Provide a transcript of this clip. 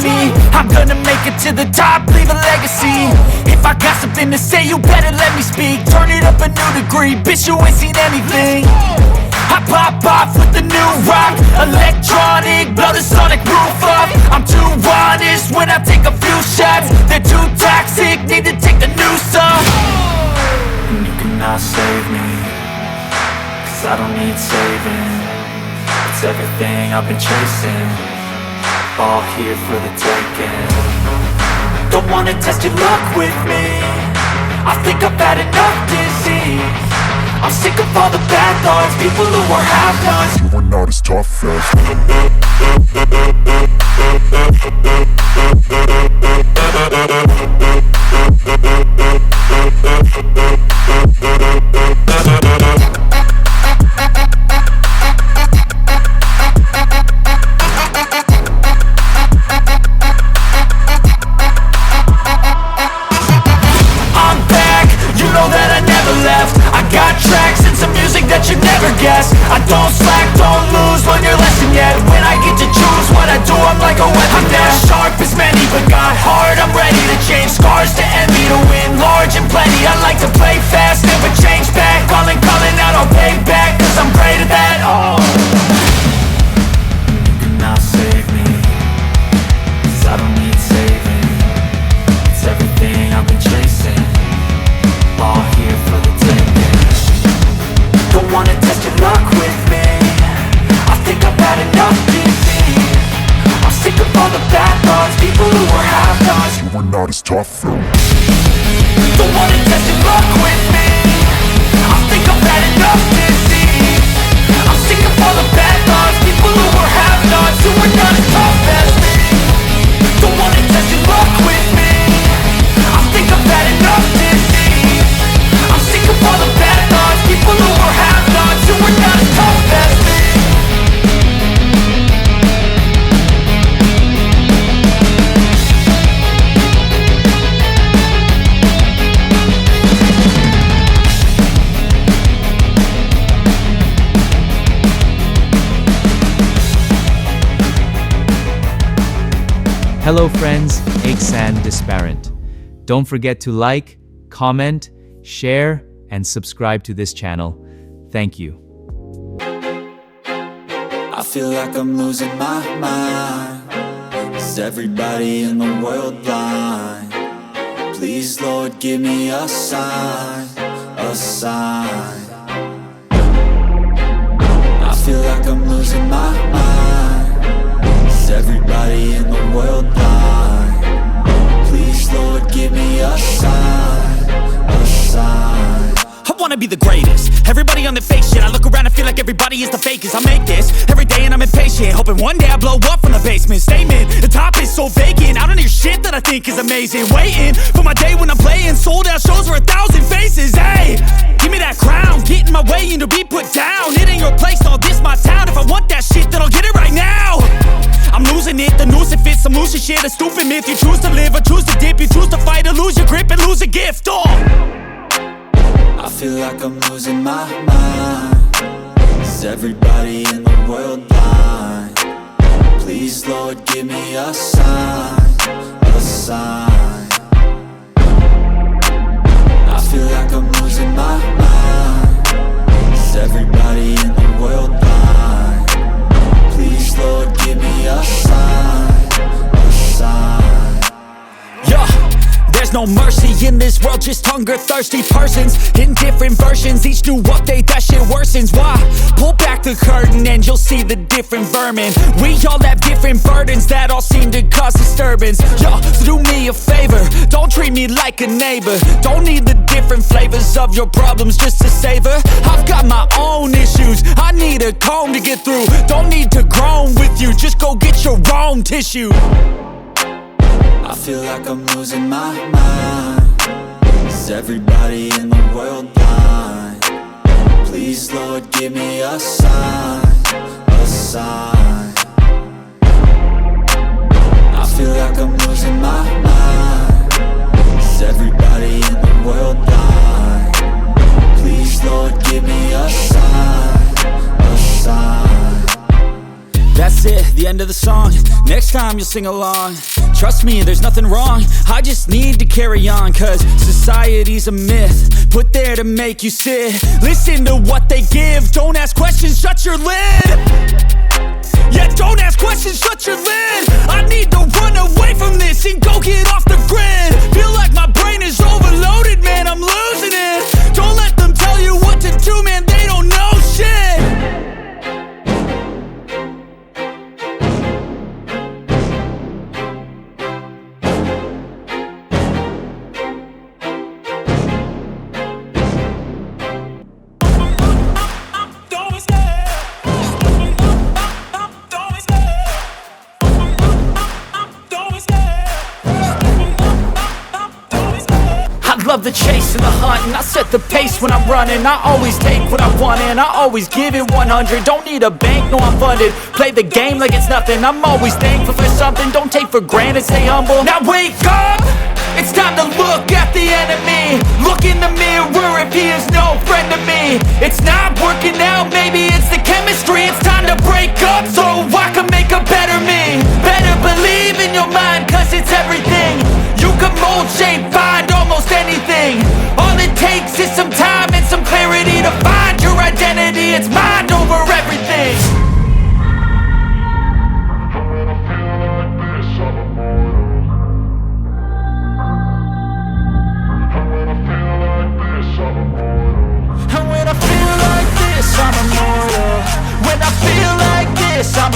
me. I'm gonna make it to the top, leave a legacy. If I got something to say, you better let me speak. Turn it up a new degree, bitch, you ain't seen anything. I pop off with the new rock, electronic, blow the sonic roof up. I'm too honest when I take a few shots. They're too toxic, need to take the noose off. And you cannot save me, cause I don't need saving. It's everything I've been chasing, all here for the taking. Don't wanna test your luck with me, I think I've had enough disease. I'm sick of all the bad thoughts, people who are half-nots. You are not as tough as I'm back, you know that I never left. I got tracks and some music that you never guess. I don't slack, don't lose, learn your lesson yet. When I get to choose what I do, I'm like a weapon. I'm not sharp as many, but got hard. I'm ready to change scars to envy, to win large and plenty. I like to play fast, never change back. Calling out, I'll pay back, cause I'm great at that. Oh, you cannot save me, cause I don't need saving. It's everything I've been chasing, all here for the taking. Don't wanna test your luck with me, I think I've had enough disease. I'm sick of all the bad thoughts, people who are half-nots. you are not as tough though. Don't wanna test your luck with me, I think I've had enough disease. I'm sick of all the bad thoughts, people who are half-nots, who are not as tough as me. Don't wanna test your luck with me, I think I've had enough disease. I'm sick of all the bad thoughts, people who are half-nots, who are not as tough as me. Hello friends, Iksan Disparent. Don't forget to like, comment, share, and subscribe to this channel. Thank you. I feel like I'm losing my mind. Is everybody in the world blind? Please, Lord, give me a sign, a sign. I feel like I'm losing my mind. Is everybody in the world blind? Please, Lord, give me a sign, a sign. I wanna be the greatest. Everybody on the fake shit. I look around and feel like everybody is the fakest. I make this every day and I'm impatient, hoping one day I blow up from the basement. Statement, the top is so vacant. I don't hear shit that I think is amazing. Waiting for my day when I'm playing sold out shows for 1,000 faces. Hey, give me that crown, get in my way and to be put down. It ain't your place, no, this my town. If I want that shit, then I'll get it right now. I'm losing it, the noose it fits, some losing shit, a stupid myth. You choose to live or choose to dip, you choose to fight or lose your grip and lose a gift. Oh, I feel like I'm losing my mind. Is everybody in the world blind? Please, Lord, give me a sign, a sign. I feel like I'm losing my mind. Is everybody in the world blind? Please, Lord, give me a sign, a sign. yeah. There's no mercy in this world, just hunger-thirsty persons in different versions. Each new update, that shit worsens. Why? Pull back the curtain and you'll see the different vermin. We all have different burdens that all seem to cause disturbance. Yo, so do me a favor, don't treat me like a neighbor. Don't need the different flavors of your problems just to savor. I've got my own issues, I need a comb to get through. Don't need to groan with you, just go get your own tissue. I feel like I'm losing my mind. Is everybody in the world blind? Please, Lord, give me a sign, a sign. I feel like I'm losing my mind. Is everybody in the world blind? Please, Lord, give me a sign, a sign. That's it, the end end of the song. Next time you'll sing along. Trust me, there's nothing wrong. I just need to carry on, cause society's a myth put there to make you sit. Listen to what they give. Don't ask questions, shut your lid. Yeah, don't ask questions, shut your lid. I need to run away from this and go get off the grid. Feel like my brain is overloaded, man, I'm losing it. Don't let them tell you what to do, man, they don't know shit. Love the chase and the hunt, and I set the pace when I'm running. I always take what I want and I always give it 100. Don't need a bank, no I'm funded. Play the game like it's nothing. I'm always thankful for something. Don't take for granted, stay humble. Now wake up! It's time to look at the enemy. Look in the mirror if he is no friend to me. It's not working out, maybe it's the chemistry. It's time to break up so I can make a better me. Better believe in your mind, cause it's everything. You can mold, shape, find almost anything. All it takes is some time and some clarity to find your identity. It's mind over everything. And when I feel like this, I'm immortal. When I feel like this, I'm